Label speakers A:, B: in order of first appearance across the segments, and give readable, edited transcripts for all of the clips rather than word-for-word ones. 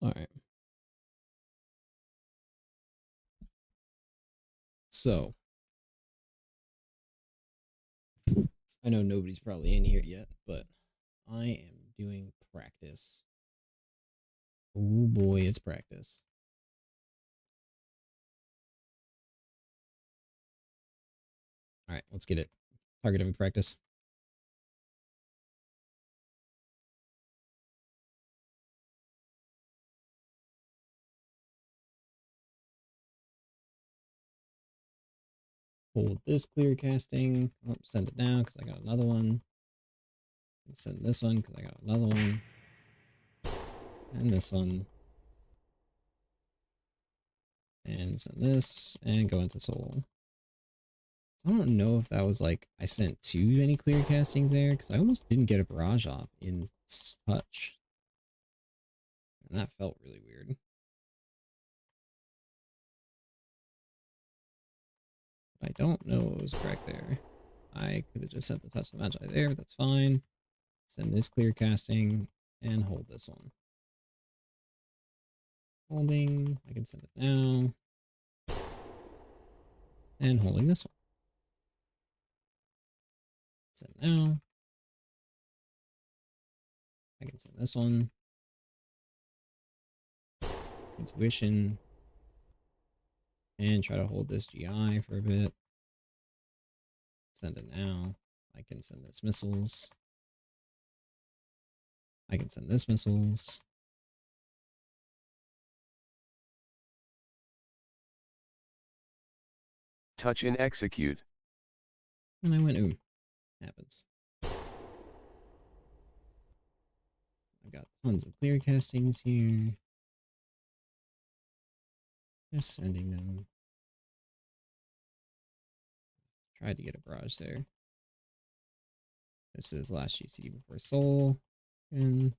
A: All right. So I know nobody's probably in here yet, but I am doing practice. Oh boy, it's practice. All right, let's get it. Target every practice. Hold this clear casting. Oh, send it down because I got another one. And send this one because I got another one. And this one. And send this and go into soul. I don't know if that was like I sent too many clear castings there because I almost didn't get a barrage off in touch. And that felt really weird. I don't know what was correct there. I could have just sent the touch the magi there, but that's fine. Send this clear casting and hold this one. Holding, I can send it now. And holding this one. Send now. I can send this one. Intuition. And try to hold this GI for a bit. Send it now. I can send this missiles. I can send this missiles.
B: Touch and execute.
A: And I went happens. I've got tons of clear castings here. Just sending them. Tried to get a barrage there. This is last GC before soul. And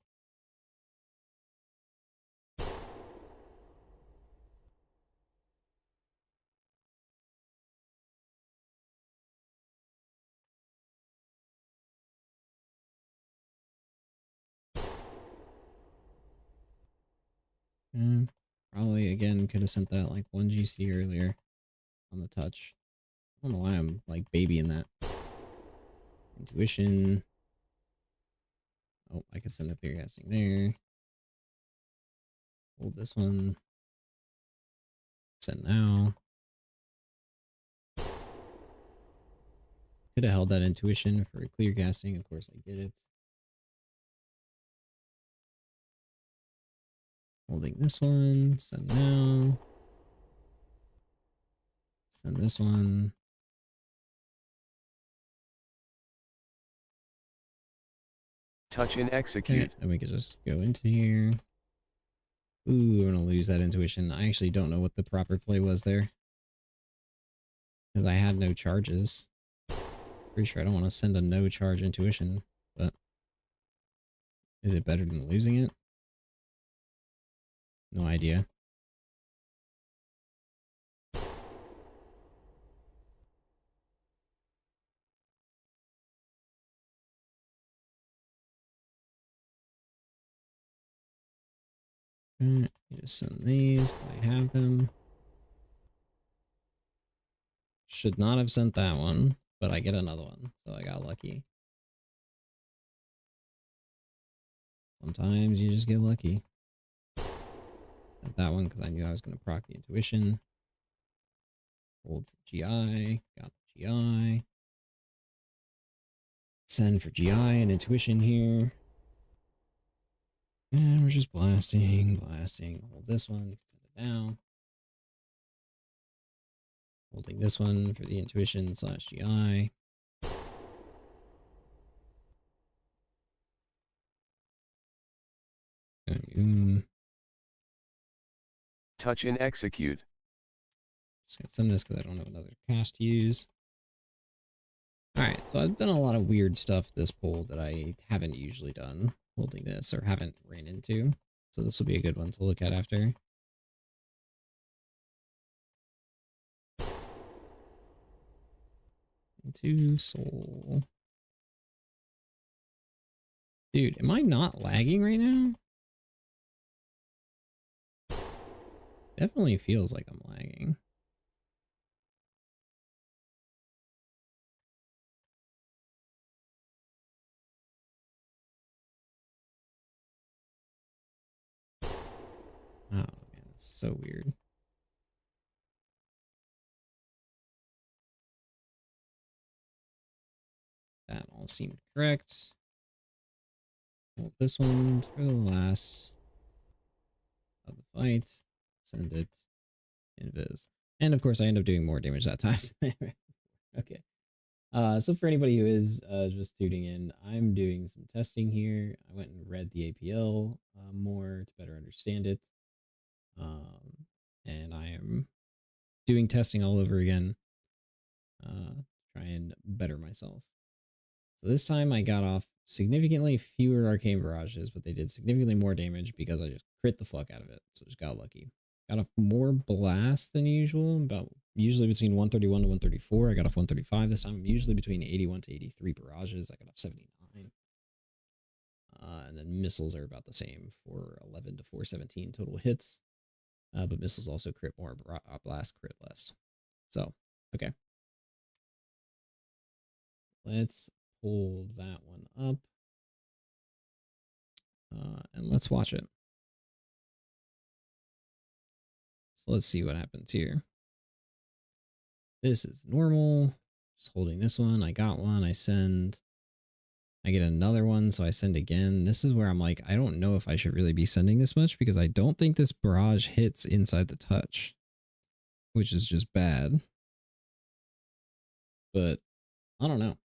A: probably again could have sent that like 1 GC earlier on the touch. I don't know why I'm like babying that. Intuition. Oh, I could send a clear casting there. Hold this one. Send now. Could have held that intuition for a clear casting. Of course, I get it. Holding this one. Send now. Send this one.
B: Touch and
A: Okay,
B: execute.
A: then we could just go into here. Ooh, I'm gonna lose that intuition. I actually don't know what the proper play was there. Because I had no charges. Pretty sure I don't want to send a no charge intuition, but is it better than losing it? No idea. You just send these. I have them. Should not have sent that one, but I get another one, so I got lucky. Sometimes you just get lucky. Sent that one because I knew I was going to proc the intuition. Hold for GI. Got the GI. Send for GI and intuition here. And we're just blasting. Hold this one. Send it down. Holding this one for the intuition / GI.
B: Touch and execute.
A: Just gonna send this because I don't have another cast to use. Alright, so I've done a lot of weird stuff this pull that I haven't usually done holding this or haven't ran into. So this will be a good one to look at after. Into soul. Dude, am I not lagging right now? Definitely feels like I'm lagging. Oh man, that's so weird. That all seemed correct. Hold this one for the last of the fight. Send it invis. And of course I end up doing more damage that time. Okay. So for anybody who is just tuning in, I'm doing some testing here. I went and read the APL more to better understand it. And I am doing testing all over again. Try and better myself. So this time I got off significantly fewer arcane barrages, but they did significantly more damage because I just crit the fuck out of it. So just got lucky. Got off more blast than usual, about usually between 131 to 134. I got off 135 this time. Usually between 81 to 83 barrages. I got off 79. And then missiles are about the same, 411 to 417 total hits. But missiles also crit more, blast crit less. So, okay. Let's pull that one up. And let's watch it. So let's see what happens here. This is normal. Just holding this one. I got one. I send. I get another one, so I send again. This is where I'm like, I don't know if I should really be sending this much because I don't think this barrage hits inside the touch, which is just bad. But I don't know,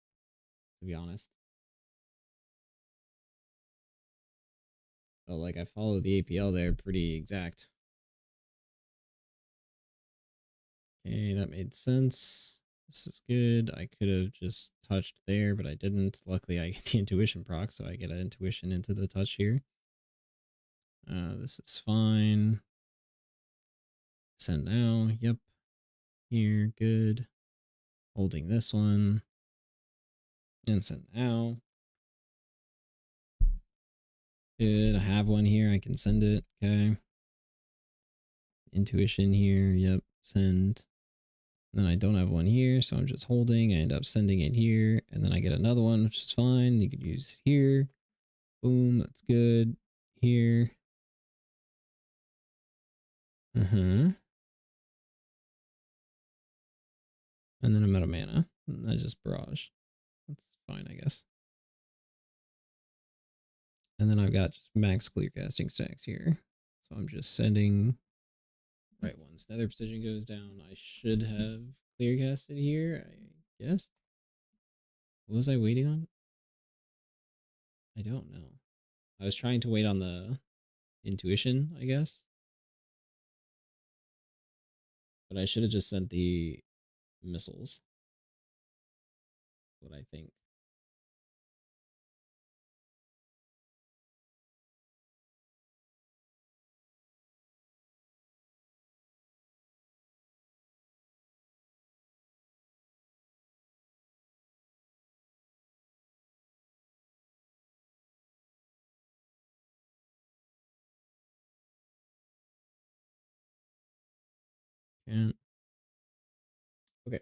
A: to be honest. But like I followed the APL there pretty exact. Okay, that made sense. This is good. I could have just touched there, but I didn't. Luckily, I get the intuition proc, so I get an intuition into the touch here. This is fine. Send now. Yep. Here, good. Holding this one. And send now. Good. I have one here. I can send it. Okay. Intuition here. Yep. Send. And then I don't have one here, so I'm just holding. I end up sending it here. And then I get another one, which is fine. You could use here. Boom. That's good. Here. And then I'm out of mana. I just barrage. That's fine, I guess. And then I've got just max clear casting stacks here. So I'm just sending right once Nether Precision goes down. I should have clear casted here, I guess. What was I waiting on? I don't know. I was trying to wait on the intuition, I guess. But I should have just sent the missiles. What I think. Can't. Okay.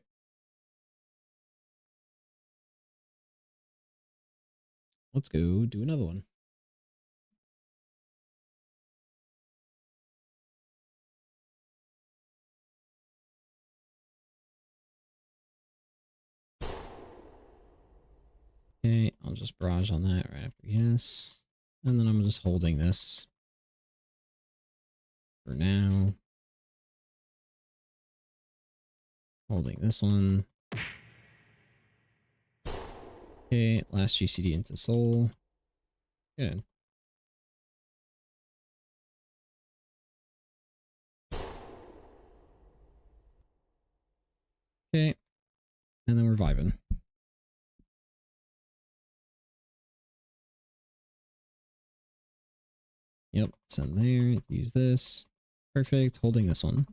A: Let's go do another one. Okay, I'll just barrage on that right after yes. And then I'm just holding this for now. Holding this one. Okay, last GCD into soul. Good. Okay, and then we're vibing. Yep, send there, use this. Perfect, holding this one.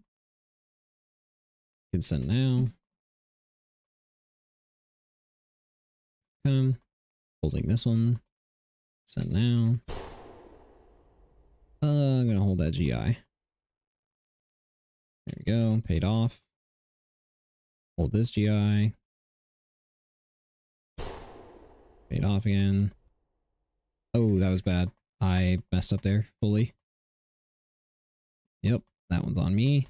A: Can send now. Come. Holding this one. Send now. I'm gonna hold that GI. There we go. Paid off. Hold this GI. Paid off again. Oh, that was bad. I messed up there fully. Yep, that one's on me.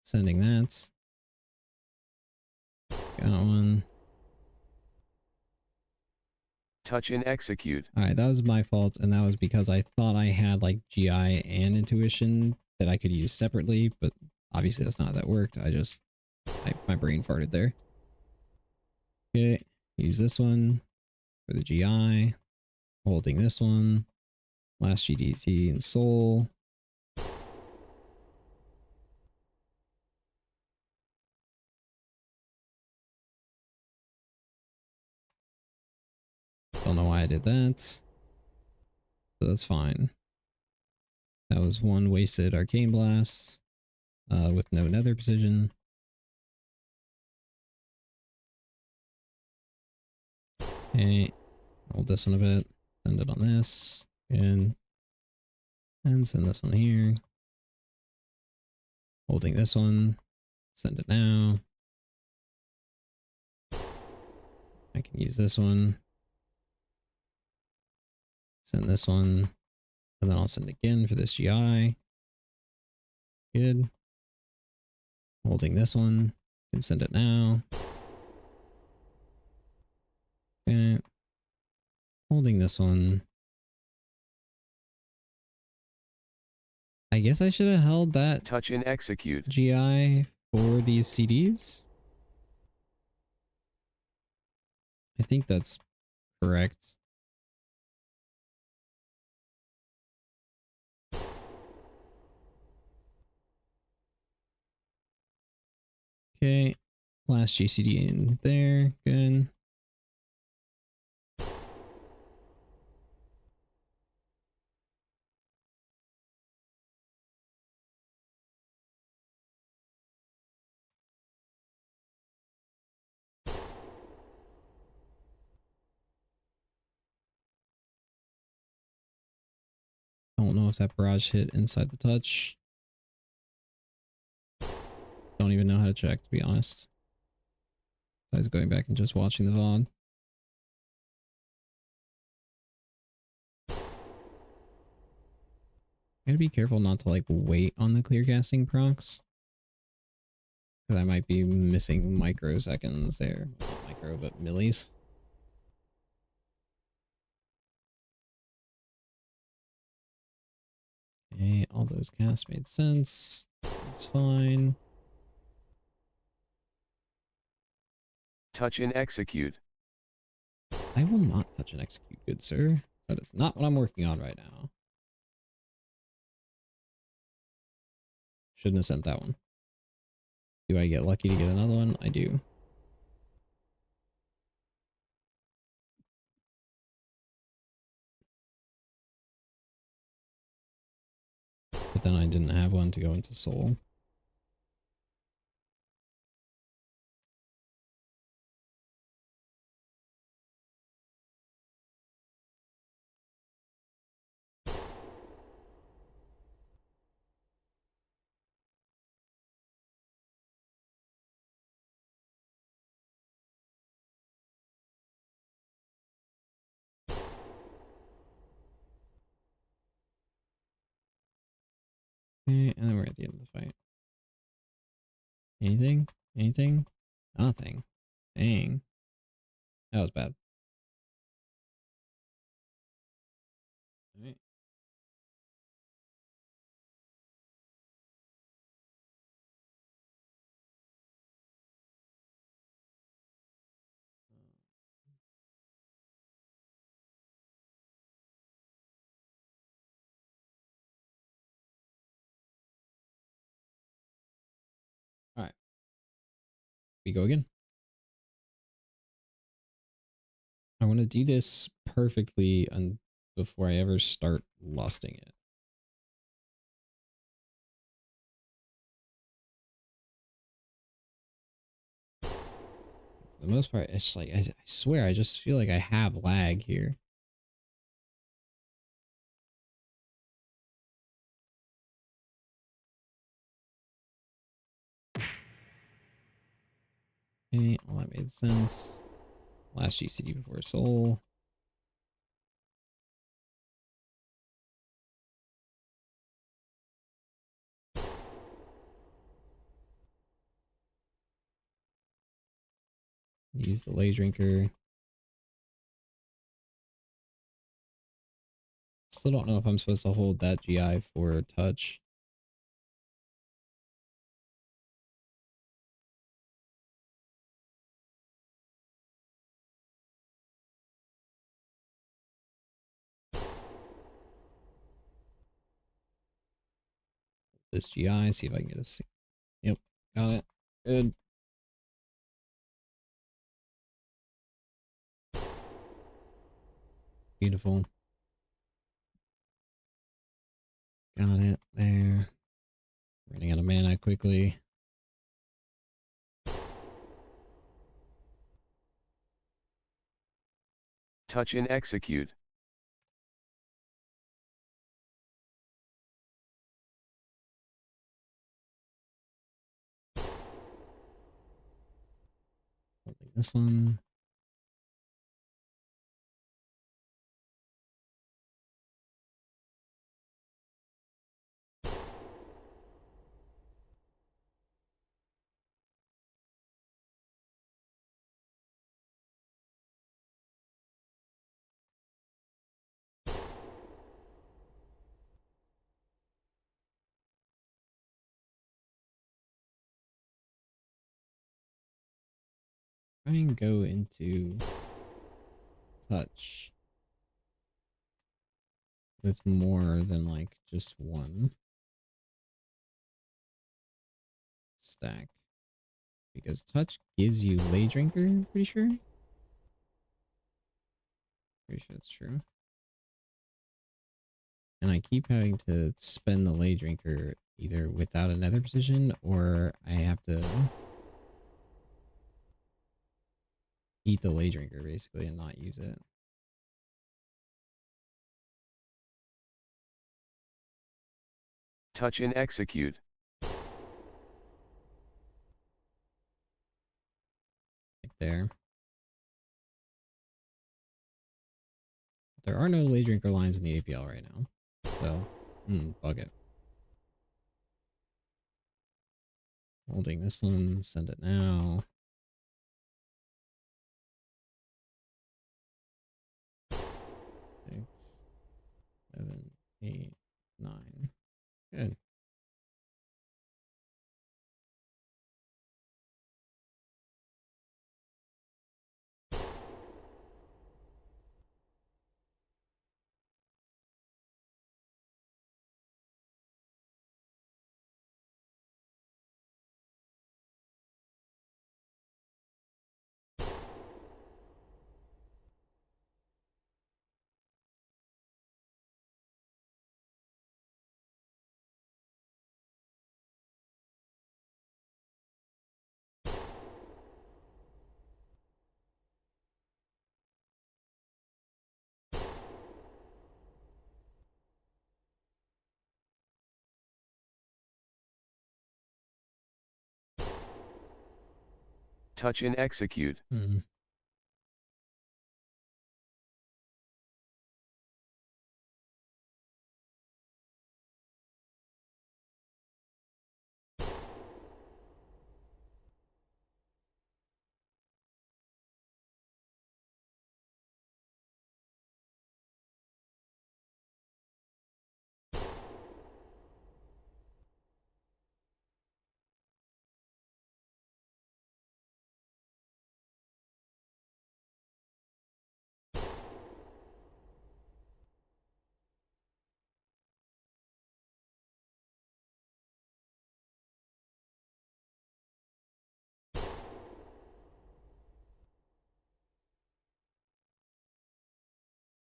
A: Sending that. Got one.
B: Touch and execute.
A: Alright, that was my fault, and that was because I thought I had like GI and intuition that I could use separately, but obviously that's not how that worked. My brain farted there. Okay, use this one for the GI. Holding this one. Last GDT and soul. Don't know why I did that. So that's fine. That was one wasted arcane blast with no nether precision. Okay, hold this one a bit. Send it on this. Good. And send this one here. Holding this one. Send it now. I can use this one. Send this one. And then I'll send again for this GI. Good. Holding this one. Can send it now. Okay. Holding this one. I guess I should have held that
B: Touch and execute.
A: GI for these CDs. I think that's correct. Okay. Last GCD in there. Good. I don't know if that barrage hit inside the touch. Don't even know how to check, to be honest. Besides going back and just watching the VOD. Gotta be careful not to like wait on the clear casting procs. Because I might be missing microseconds there. Not micro, but millis. Okay, all those casts made sense. It's fine.
B: Touch and execute.
A: I will not touch and execute, good sir. That is not what I'm working on right now. Shouldn't have sent that one. Do I get lucky to get another one? I do. But then I didn't have one to go into soul. Okay, and then we're at the end of the fight. Anything? Anything? Nothing. Dang. That was bad. Alright. Alright. We go again. I want to do this perfectly before I ever start lusting it. For the most part, it's like, I swear, I just feel like I have lag here. Okay, all that made sense. Last GCD before soul. Use the lay drinker. Still don't know if I'm supposed to hold that GI for touch. This GI, see if I can get a C. Yep, got it. Good. Beautiful. Got it there. Running out of mana quickly.
B: Touch and execute.
A: Holding this one. Try and go into touch with more than like just one stack. Because touch gives you lay drinker, pretty sure. Pretty sure that's true. And I keep having to spend the lay drinker either without another position or I have to eat the lay drinker basically and not use it.
B: Touch and execute.
A: Like there. There are no lay drinker lines in the APL right now. So, bug it. Holding this one, send it now. 6, 7, 8, 9. Good.
B: Touch and execute.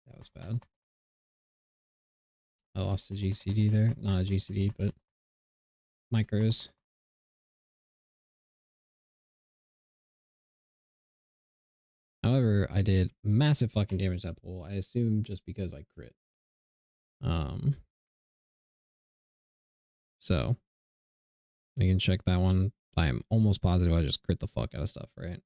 A: That was bad. I lost a GCD there. Not a GCD, but micros. However, I did massive fucking damage to that pool. I assume just because I crit. So we can check that one. I'm almost positive I just crit the fuck out of stuff, right?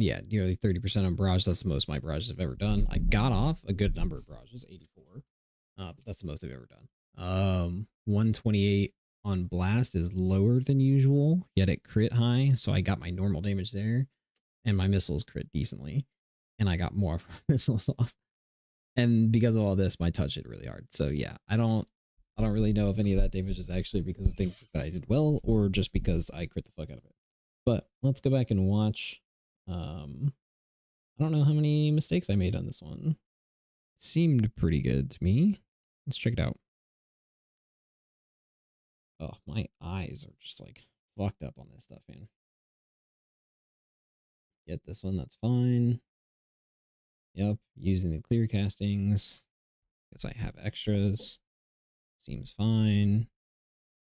A: yeah, nearly 30% on barrage. That's the most my barrages have ever done. I got off a good number of barrages, 84. But that's the most I've ever done. 128 on blast is lower than usual, yet it crit high, so I got my normal damage there, and my missiles crit decently, and I got more missiles off. And because of all this, my touch hit really hard. So yeah, I don't really know if any of that damage is actually because of things that I did well, or just because I crit the fuck out of it. But let's go back and watch. I don't know how many mistakes I made on this one. Seemed pretty good to me. Let's check it out. Oh, my eyes are just like fucked up on this stuff, man. Get this one, that's fine. Yep, using the clear castings because I have extras. Seems fine.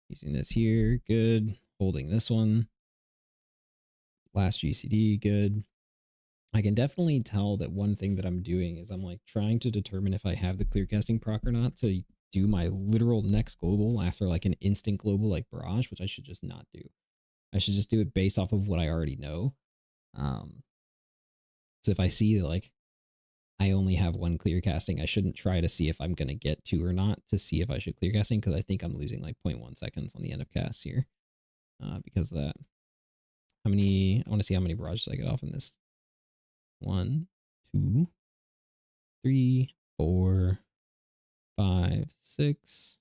A: Using this here, good. Holding this one. Last GCD, good. I can definitely tell that one thing that I'm doing is I'm like trying to determine if I have the clear casting proc or not to do my literal next global after like an instant global like barrage, which I should just not do. I should just do it based off of what I already know. So if I see like I only have one clear casting, I shouldn't try to see if I'm going to get two or not to see if I should clear casting, because I think I'm losing like 0.1 seconds on the end of casts here because of that. How many? I want to see how many barrages I get off in this. 1, 2, 3, 4, 5, 6,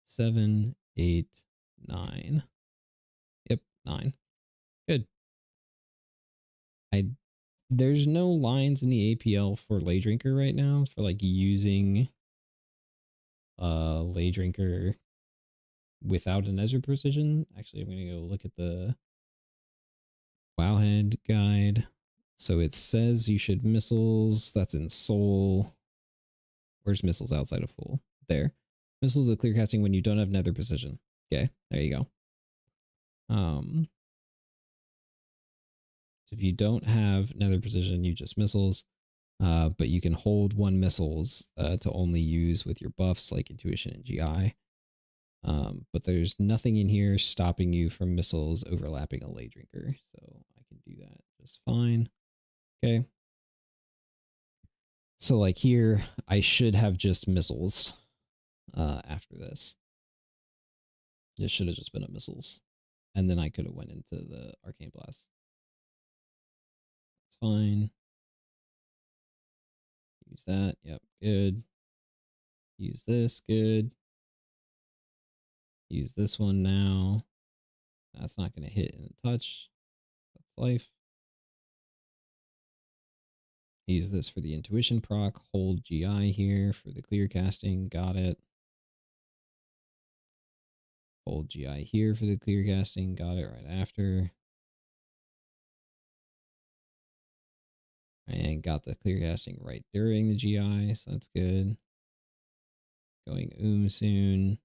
A: 7, 8, 9. Yep, 9. Good. There's no lines in the APL for Lay Drinker right now for like using Lay Drinker without an Ezra precision. Actually, I'm gonna go look at the Wowhead guide. So it says you should missiles. That's in Soul. Where's missiles outside of Full? There. Missiles to clear casting when you don't have nether precision. Okay, there you go. So if you don't have nether precision, you just missiles. But you can hold one missiles to only use with your buffs like intuition and GI. But there's nothing in here stopping you from missiles overlapping a lay drinker. So I can do that just fine. Okay. So like here, I should have just missiles after this. This should have just been a missiles. And then I could have went into the Arcane Blast. It's fine. Use that. Yep, good. Use this, good. Use this one now. That's not going to hit in a touch. That's life. Use this for the intuition proc. Hold GI here for the clear casting. Got it. Hold GI here for the clear casting. Got it right after. And got the clear casting right during the GI. So that's good. Going soon.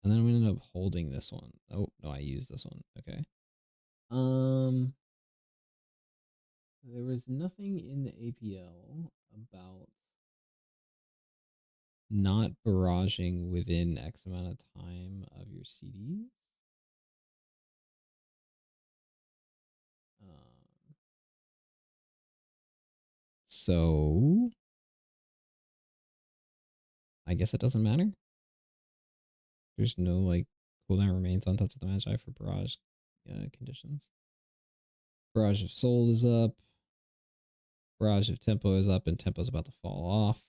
A: And then I'm going to end up holding this one. Oh, no, I used this one. Okay. There was nothing in the APL about not barraging within X amount of time of your CDs. So I guess it doesn't matter. There's no like cooldown remains on Touch of the Magi for barrage conditions. Barrage of Soul is up. Barrage of Tempo is up, and Tempo is about to fall off.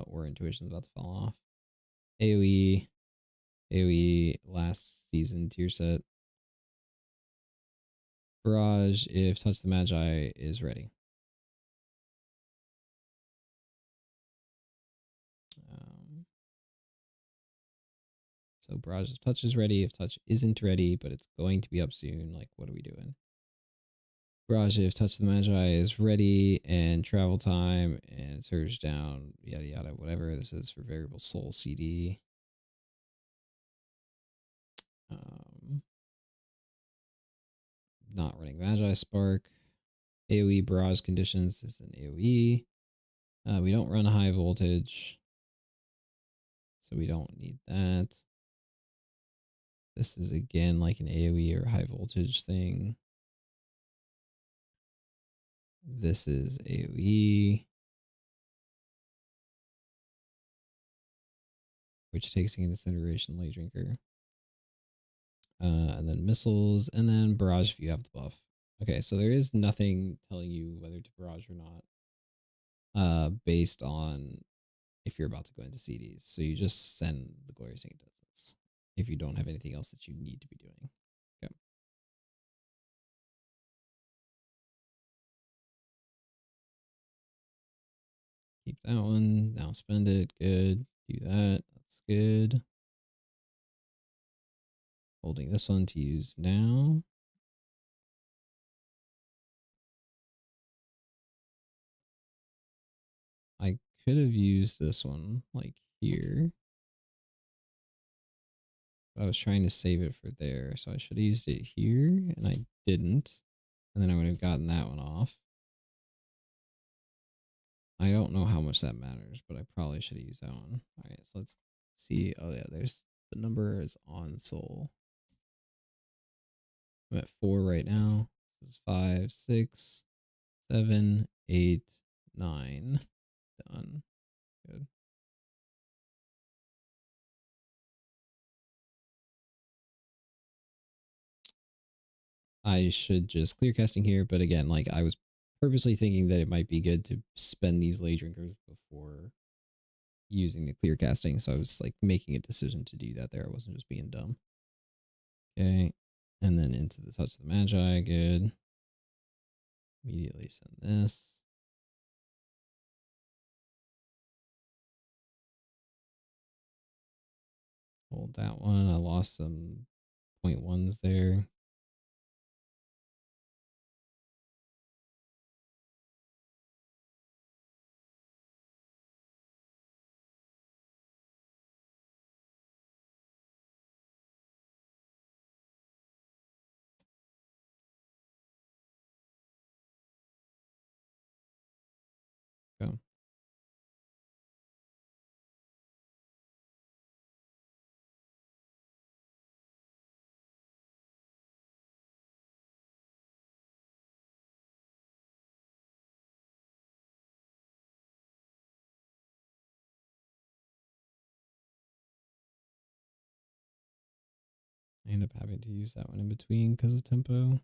A: Or Intuition is about to fall off. AoE last season tier set. Barrage if Touch the Magi is ready. So Barrage if Touch is ready. If Touch isn't ready, but it's going to be up soon, like what are we doing? Barrage if Touch the Magi is ready and travel time and surge down, yada yada, whatever. This is for variable soul CD. Not running Magi Spark. AoE barrage conditions is an AoE. We don't run high voltage, so we don't need that. This is again like an AoE or high voltage thing. This is AoE, which takes into consideration Late Drinker. And then missiles, and then barrage if you have the buff. Okay, so there is nothing telling you whether to barrage or not, based on if you're about to go into CDs. So you just send the Glorious Incandescence if you don't have anything else that you need to be doing. Okay. Keep that one. Now spend it. Good. Do that. That's good. Holding this one to use now. I could have used this one like here. I was trying to save it for there, so I should have used it here, and I didn't. And then I would have gotten that one off. I don't know how much that matters, but I probably should have used that one. All right, so let's see. Oh yeah, there's the number is on soul. I'm at 4 right now. This is 5, 6, 7, 8, 9. Done. Good. I should just clear casting here, but again, like I was purposely thinking that it might be good to spend these lay drinkers before using the clear casting, so I was like making a decision to do that there. I wasn't just being dumb. Okay, and then into the touch of the Magi. Good. Immediately send this. Hold that one. I lost some 0.1s there. Go. I end up having to use that one in between because of tempo.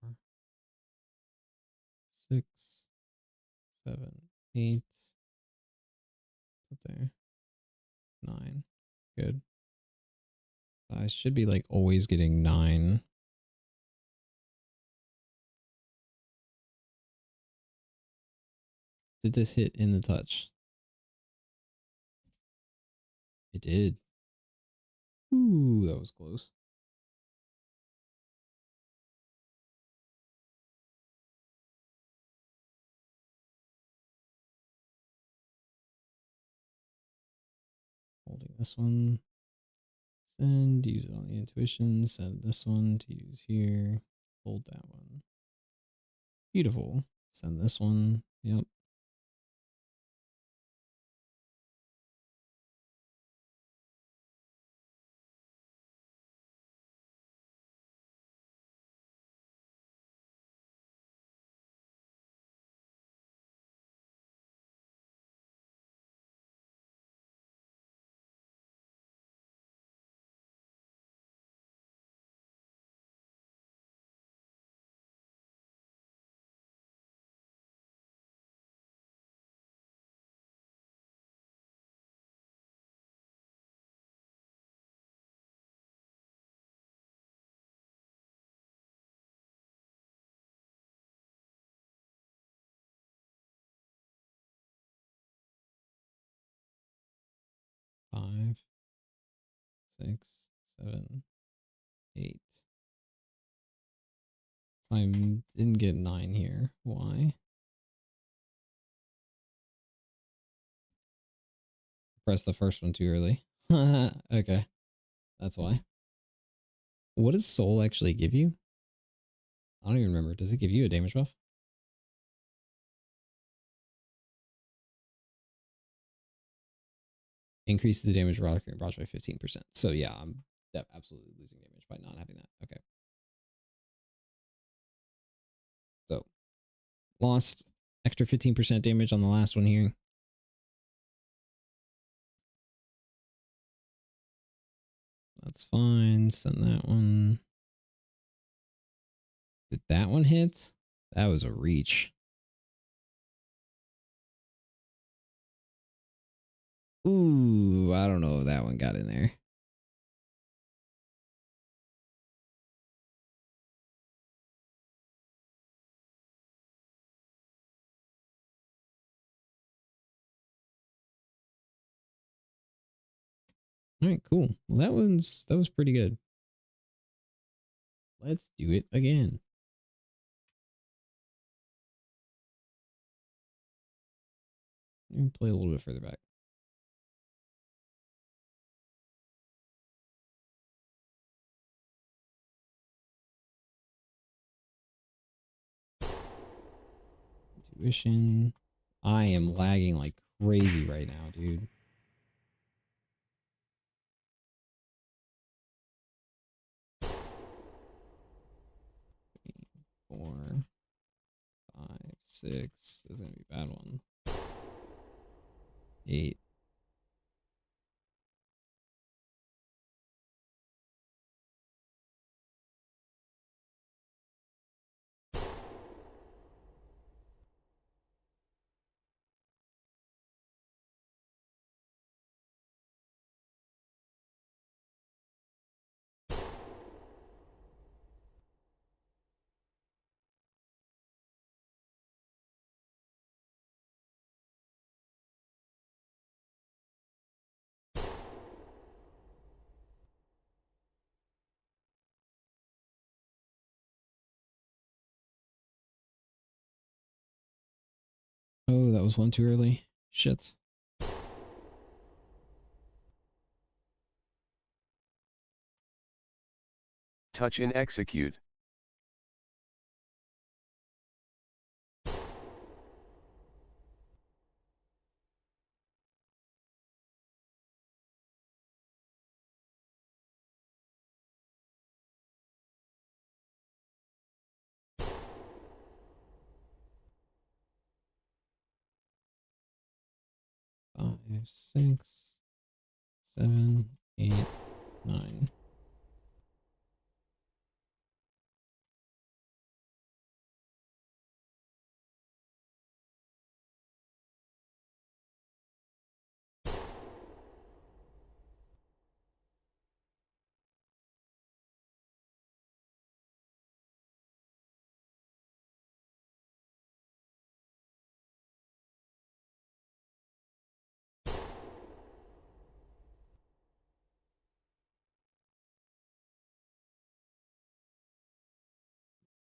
A: Four, 6, 7, 8. Up there. 9. Good. I should be like always getting 9. Did this hit in the touch? It did. Ooh, that was close. Holding this one. Send, use it on the intuition. Send this one to use here. Hold that one. Beautiful. Send this one. Yep. Five, 6, 7, 8. So I didn't get 9 here. Why? pressed the first one too early. Okay, that's why. What does soul actually give you? I don't even remember. Does it give you a damage buff? Increases the damage rock and by 15%. So yeah, I'm absolutely losing damage by not having that. Okay. So lost extra 15% damage on the last one here. That's fine. Send that one. Did that one hit? That was a reach. Ooh, I don't know if that one got in there. All right, cool. Well, that was pretty good. Let's do it again. Play a little bit further back. Intuition. I am lagging like crazy right now, dude. 4, 5, 6. This is gonna be a bad one. 8. Oh, that was one too early. Shit.
B: Touch and execute.
A: Five, 6, 7, 8, 9.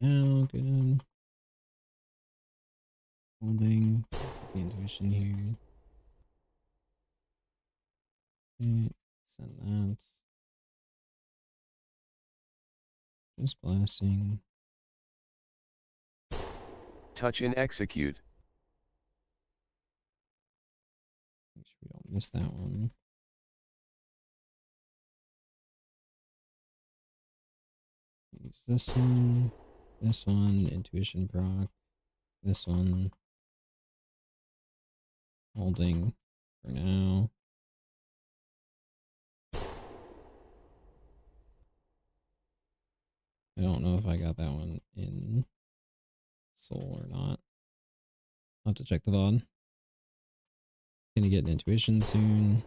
A: Now good. Holding the intuition here. Okay, send that. Just blasting.
B: Touch and execute.
A: Make sure we don't miss that one. Use this one, intuition proc, this one, holding for now. I don't know if I got that one in soul or not. I'll have to check the VOD. Gonna get an intuition soon.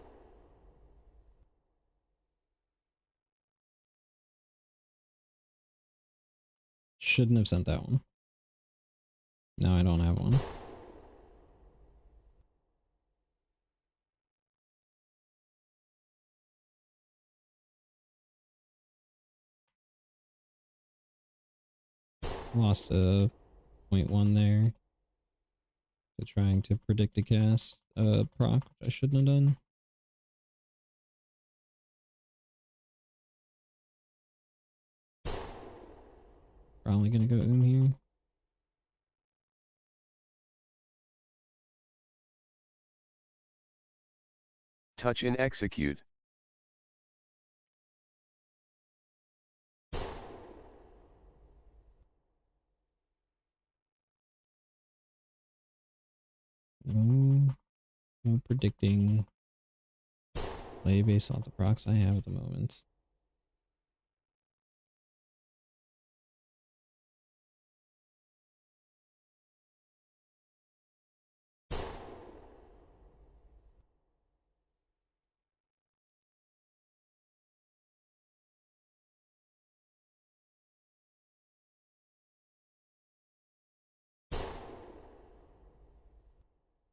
A: Shouldn't have sent that one. No, I don't have one. Lost a 0.1 there to trying to predict a cast proc, which I shouldn't have done. Probably gonna go here.
B: Touch and execute.
A: No, no predicting. Play based off the procs I have at the moment.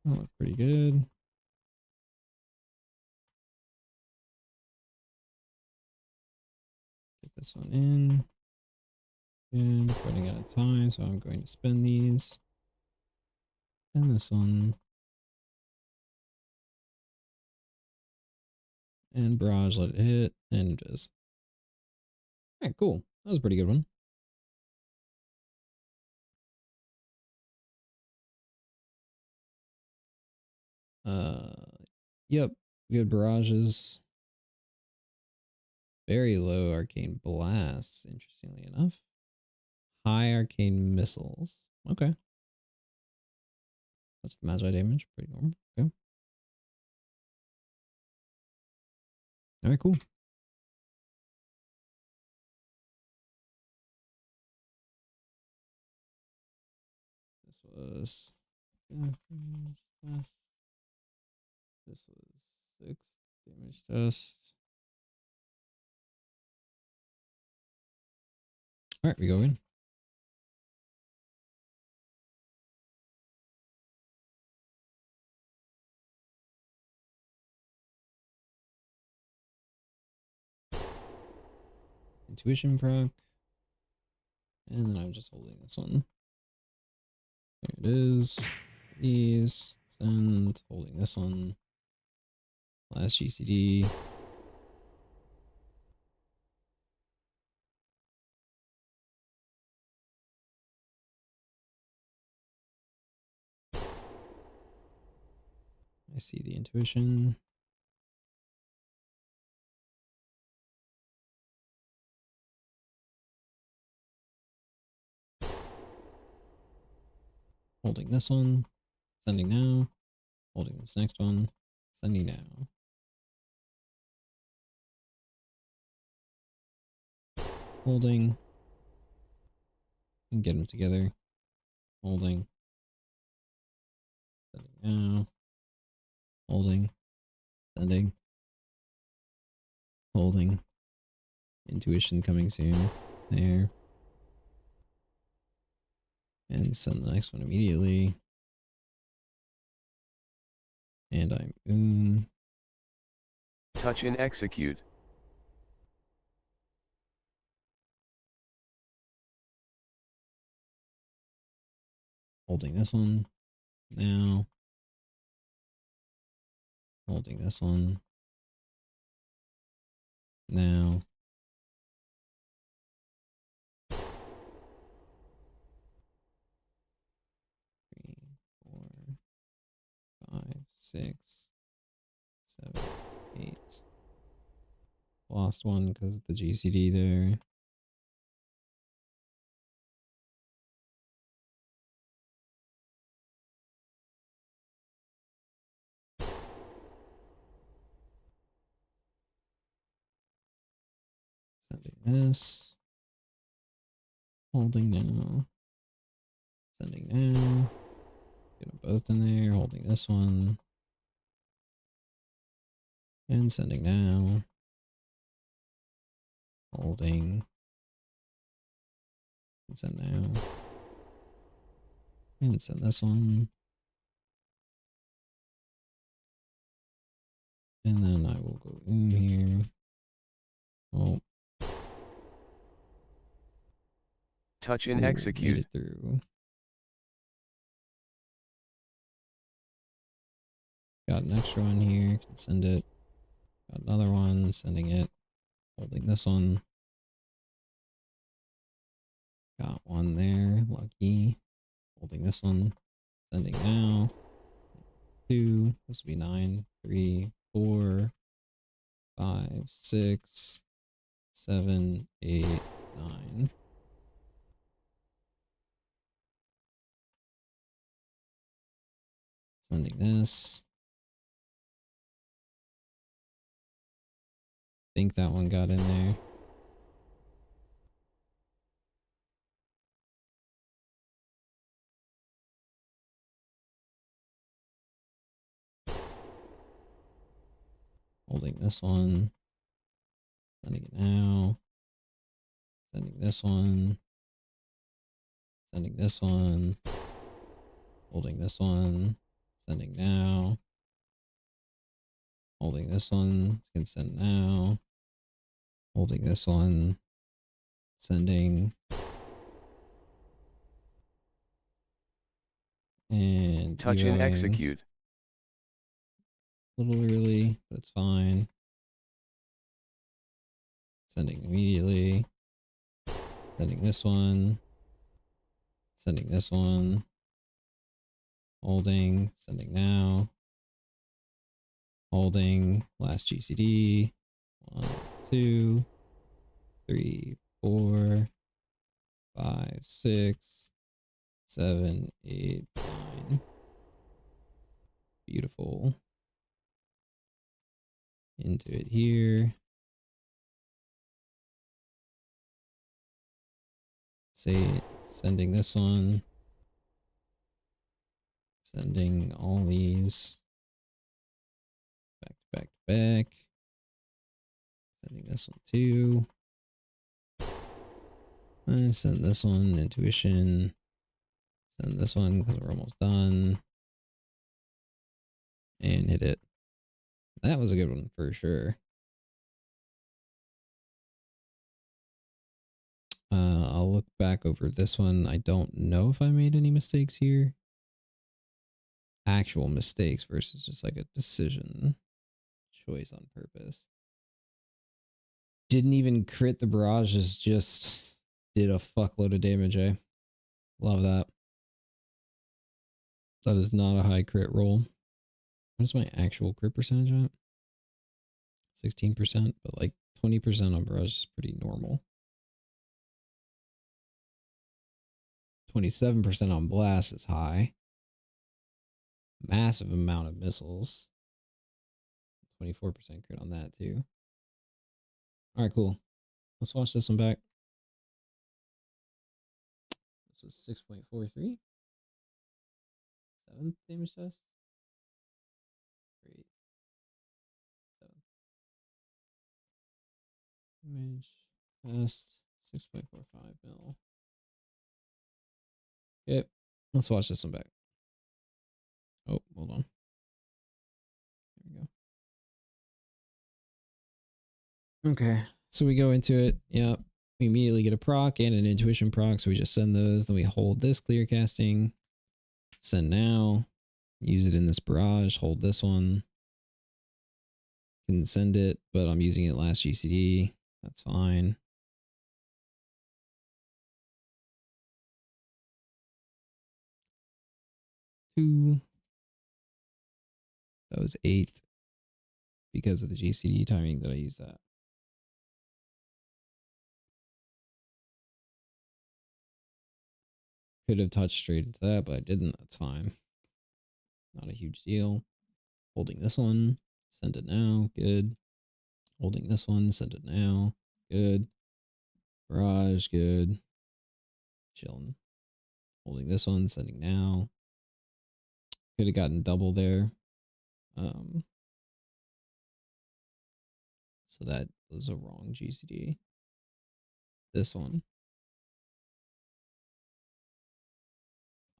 A: That look pretty good. Get this one in. And running out of time, so I'm going to spend these. And this one. And barrage, let it hit, and it does. Alright, cool. That was a pretty good one. Yep, good barrages. Very low arcane blasts, interestingly enough. High arcane missiles. Okay. That's the magi damage. Pretty normal. Okay. Alright, cool. This was this was 6 damage test. Alright, we go in. Intuition proc. And then I'm just holding this one. There it is. These. Send. Holding this one. Last GCD. I see the intuition. Holding this one. Sending now. Holding this next one. Sending now. Holding. And get them together. Holding. Sending now. Holding. Sending. Holding. Intuition coming soon. There. And send the next one immediately. And I'm
B: Touch and execute.
A: holding this one now. Holding this one now. Three, 4, 5, 6, 7, 8. Lost one because of the GCD there. Sending this. Holding now. Sending now. Get them both in there. Holding this one. And sending now. Holding. And send now. And send this one. And then I will go in here. Oh.
B: Touch and
A: Ooh,
B: execute.
A: made it through. Got an extra one here. Can send it. Got another one. Sending it. Holding this one. Got one there. Lucky. Holding this one. Sending now. 2. This will be 9. 3, 4, 5, 6, 7, 8, 9. Sending this. Think that one got in there. Holding this one. Sending it now. Sending this one. Sending this one. Holding this one. Sending now. Holding this one. Can send now. Holding this one. Sending. And
B: Touch and
A: evoing.
B: execute.
A: A little early, but it's fine. Sending immediately. Sending this one. Sending this one. Holding. Sending now. Holding. Last GCD. 1, 2, 3, 4, 5, 6, 7, 8, 9. Beautiful. Into it here. Say sending this one. Sending all these. Back to back to back. Sending this one too. Send this one, intuition. Send this one because we're almost done. And hit it. That was a good one for sure. I'll look back over this one. I don't know if I made any mistakes here. Actual mistakes versus just like a decision choice on purpose. Didn't even crit the barrages, just did a fuckload of damage, eh? Love that. That is not a high crit roll. What's my actual crit percentage at? 16%, but like 20% on barrage is pretty normal. 27% on blast is high. Massive amount of missiles. 24% crit on that too. All right, cool. Let's watch this one back. This is 6.43. 7th damage test. Great. 7th damage test. 6.45 mil. Okay, let's watch this one back. Oh, hold on. There we go. Okay, so we go into it. Yep. We immediately get a proc and an intuition proc, so we just send those. Then we hold this clear casting. Send now. Use it in this barrage. Hold this one. Can send it, but I'm using it last GCD. That's fine. Two. That was 8 because of the GCD timing that I used that. Could have touched straight into that, but I didn't. That's fine. Not a huge deal. Holding this one. Send it now. Good. Holding this one. Send it now. Good. Barrage. Good. Chilling. Holding this one. Sending now. Could have gotten double there. So that was a wrong GCD. This one.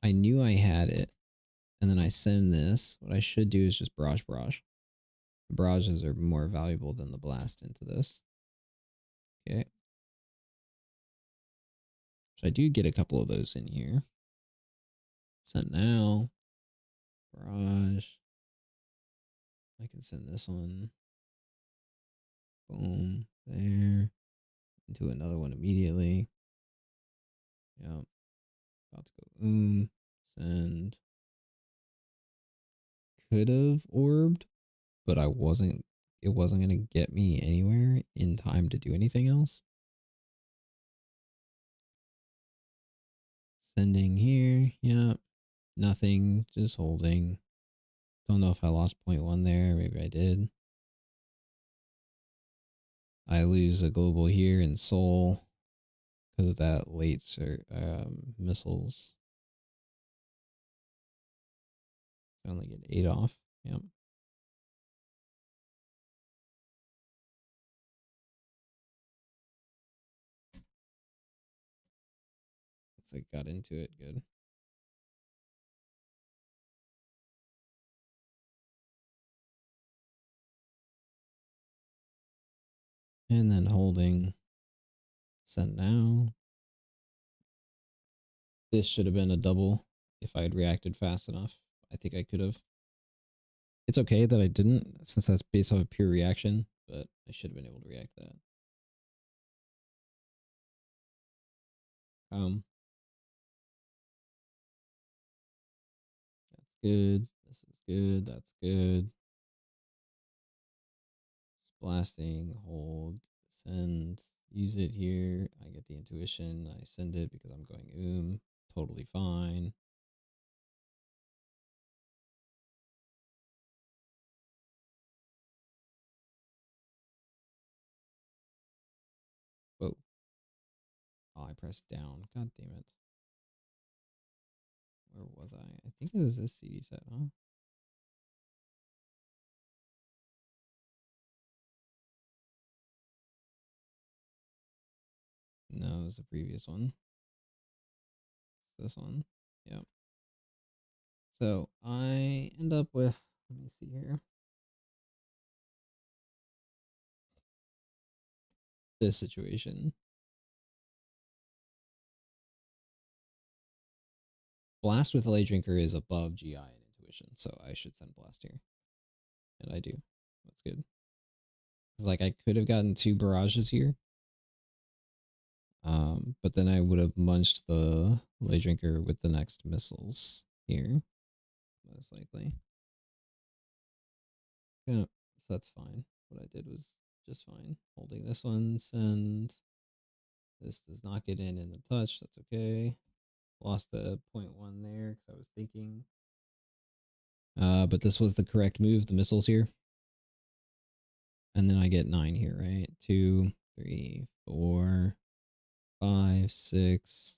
A: I knew I had it. And then I send this. What I should do is just barrage. Barrages are more valuable than the blast into this. Okay. So I do get a couple of those in here. Send now. Barrage. I can send this one. Boom. There. Into another one immediately. Yeah. About to go send. Could have orbed, but I wasn't. It wasn't gonna get me anywhere in time to do anything else. Sending here. Yeah. Nothing. Just holding. Don't know if I lost .1 there. Maybe I did. I lose a global here in Seoul because of that late missiles. I only get 8 off. Yep. Looks like got into it good. And then holding. Send now. This should have been a double if I had reacted fast enough. I think I could have. It's okay that I didn't, since that's based off of pure reaction, but I should have been able to react that. That's good. This is good. That's good. Just blasting, hold, send, use it here. I get the intuition. I send it because I'm going totally fine. Whoa. Oh, I pressed down. God damn it. Where was I? I think it was this CD set, huh? No, it was the previous one. It's this one. Yep. So I end up with, let me see here. This situation. Blast with Lay Drinker is above GI and intuition, so I should send Blast here. And I do. That's good. Because like I could have gotten 2 barrages here. But then I would have munched the Lay Drinker with the next missiles here. Most likely. Yeah, so that's fine. What I did was just fine. Holding this one, send. This does not get in the touch. That's okay. Lost the .1 there because I was thinking. But this was the correct move, the missiles here. And then I get 9 here, right? 2, 3, 4, 5, 6,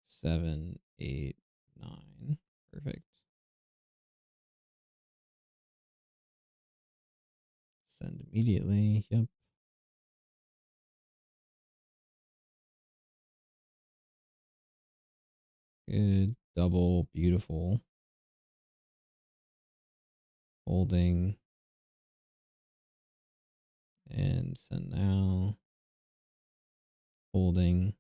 A: 7, 8, 9. Perfect. Send immediately. Yep. Good. Double. Beautiful. Holding. And send now. Holding.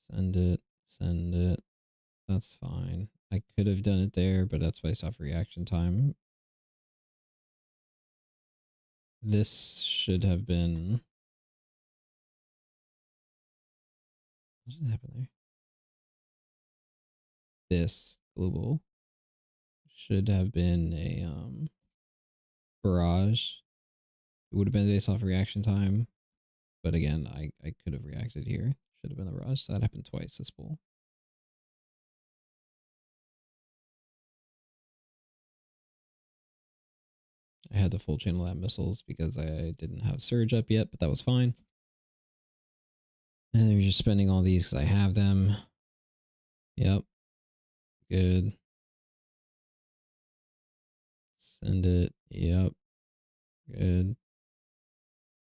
A: Send it. Send it. That's fine. I could have done it there, but that's based off reaction time. This should have been. What did happen there? This global should have been a barrage. It would have been based off reaction time. But again, I could have reacted here. Should have been the barrage. So that happened twice this bull. I had to full channel that missiles because I didn't have surge up yet, but that was fine. And they're just spending all these because I have them. Yep. Good. Send it. Yep. Good.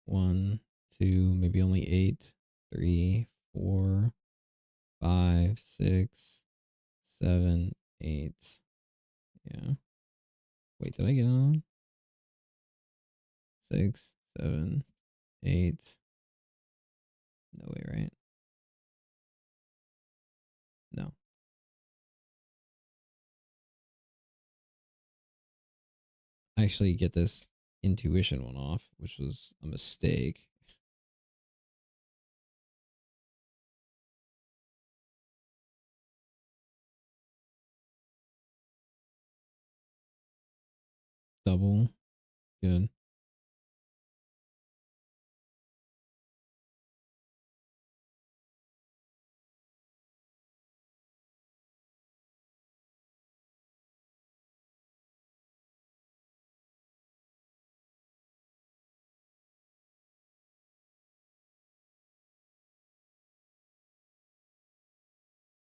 A: 1, 2, maybe only 8. 3, 4, 5, 6, 7, 8. Yeah. Wait, did I get on? 6, 7, 8. No way, right? No. actually get this intuition one off, which was a mistake. Double. Good.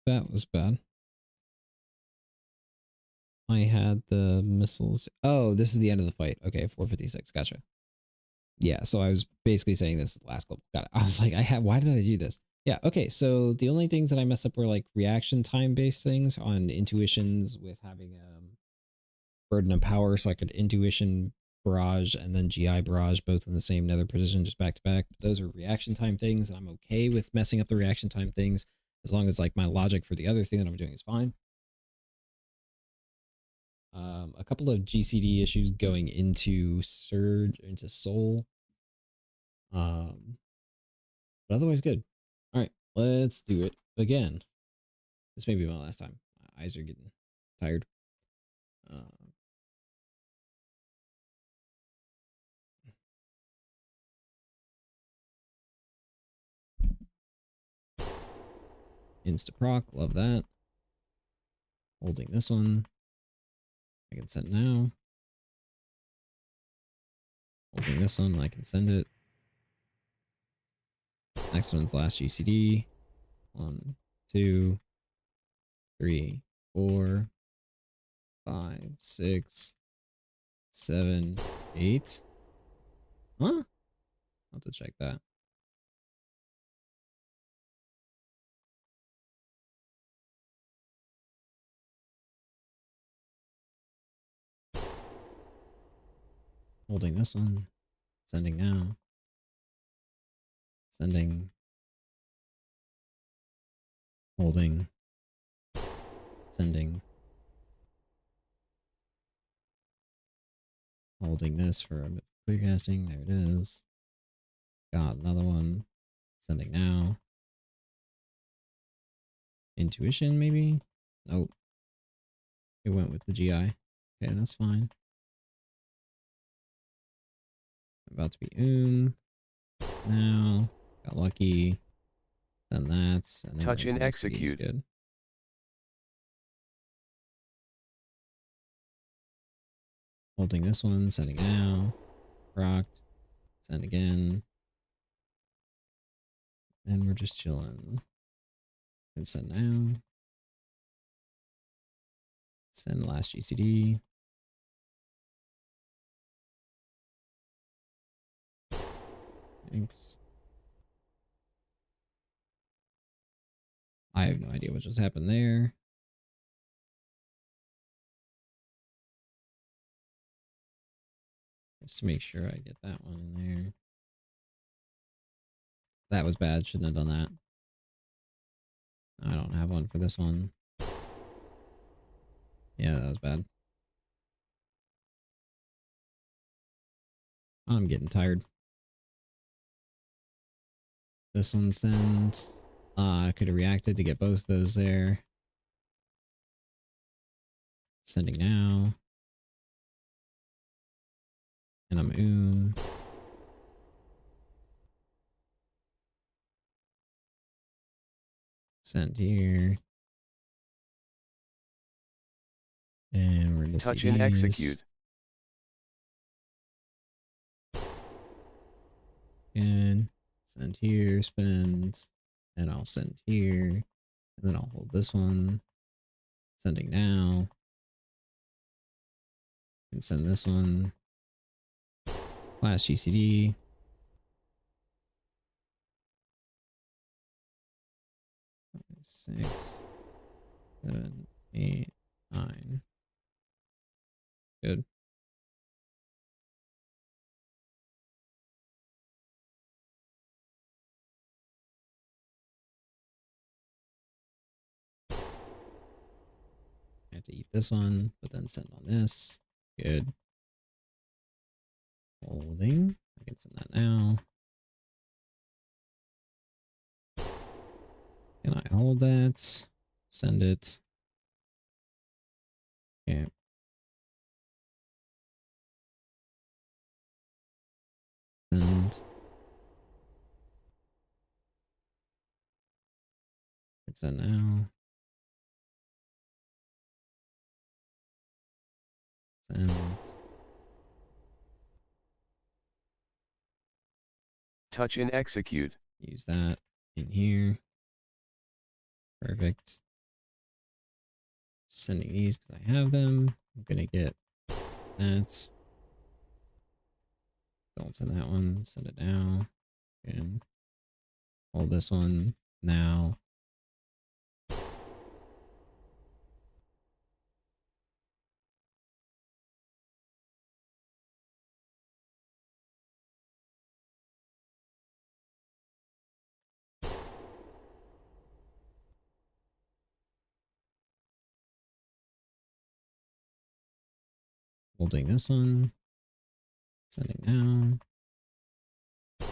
A: That was bad. I had the missiles. Oh, this is the end of the fight. Okay, 456. Gotcha. Yeah, so I was basically saying this last clip. Got it. I was like, why did I do this? Yeah, okay, so the only things that I messed up were like reaction time based things on intuitions with having burden of power, so I could intuition barrage and then GI barrage both in the same nether position, just back to back. But those are reaction time things, and I'm okay with messing up the reaction time things as long as like my logic for the other thing that I'm doing is fine. A couple of GCD issues going into Surge, into Soul. But otherwise good. All right, let's do it again. This may be my last time. My eyes are getting tired. Uh, Insta proc, love that. Holding this one. I can send now. Holding this one, I can send it. Next one's last GCD. 1, 2, 3, 4, 5, 6, 7, 8. Huh? I'll have to check that. Holding this one. Sending now. Sending. Holding. Sending. Holding this for a bit clear casting. There it is. Got another one. Sending now. Intuition, maybe? Nope. It went with the GI. Okay, that's fine. About to be now. Got lucky. Then that's, and then
B: Touch
A: right to
B: and
A: GCD is
B: execute.
A: good. Holding this one, sending now. Rocked. Send again. And we're just chilling. And send now. Send last GCD. Thanks. I have no idea what just happened there. Just to make sure I get that one in there. That was bad. Shouldn't have done that. I don't have one for this one. Yeah, that was bad. I'm getting tired. This one sends. I could have reacted to get both of those there. Sending now. And I'm Send here. And we're going to see
B: Touch and
A: these.
B: execute.
A: And send here, spend. And I'll send here. And then I'll hold this one. Sending now. And send this one. Last GCD. 6, 7, 8, 9. Good. I have to eat this one, but then send on this. Good. Holding. I can send that now. Can I hold that? Send it. Okay. And it's a now. Send.
B: Touch and execute.
A: Use that in here. Perfect. Sending these because I have them. I'm gonna get that. Don't send that one. Send it now. And hold this one now. Holding this one. Sending now.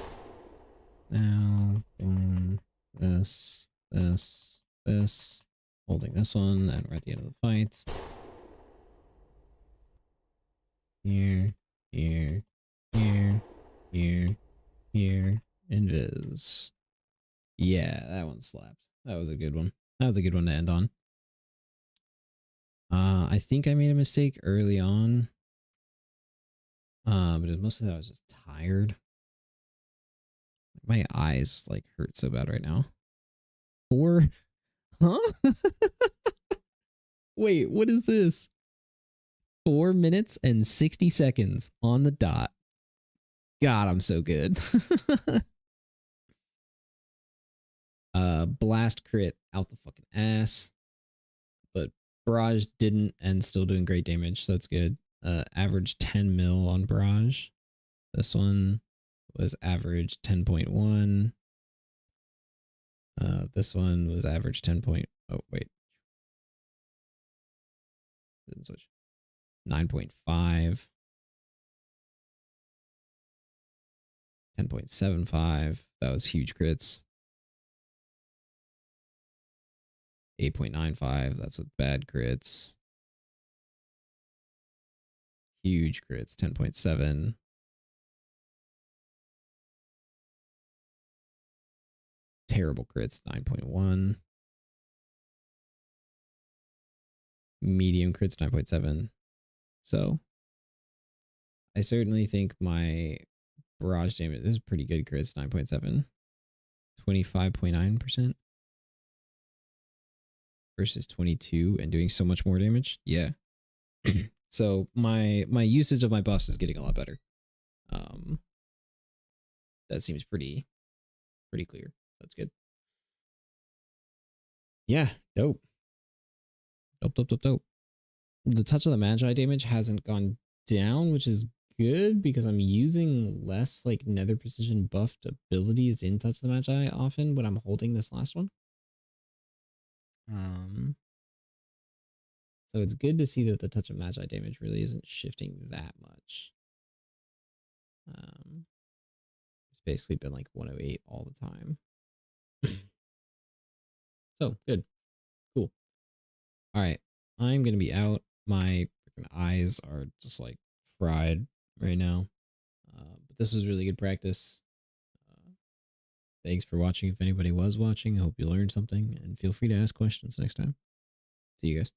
A: Now. Boom. This. This. This. Holding this one. And we're at the end of the fight. Here. Here. Here. Here. Here. Invis. Yeah, that one slapped. That was a good one. That was a good one to end on. I think I made a mistake early on. But it was mostly that I was just tired. My eyes like hurt so bad right now. 4? Huh? Wait, what is this? 4 minutes and 60 seconds on the dot. God, I'm so good. Blast crit out the fucking ass. But barrage didn't and still doing great damage, so that's good. Average 10 mil on barrage. This one was average 10.1. This one was average 10 point. Oh, wait. Didn't switch. 9.5. 10.75. That was huge crits. 8.95. That's with bad crits. Huge crits. 10.7. Terrible crits. 9.1. Medium crits. 9.7. So I certainly think my barrage damage, this is pretty good crits. 9.7. 25.9% versus 22 and doing so much more damage. Yeah. So my usage of my buffs is getting a lot better. That seems pretty clear. That's good. Yeah, dope. Dope. The touch of the Magi damage hasn't gone down, which is good because I'm using less like nether precision buffed abilities in touch of the Magi often when I'm holding this last one. So it's good to see that the touch of Magi damage really isn't shifting that much. It's basically been like 108 all the time. So good. Cool. All right. I'm going to be out. My freaking eyes are just like fried right now. But this was really good practice. Thanks for watching. If anybody was watching, I hope you learned something and feel free to ask questions next time. See you guys.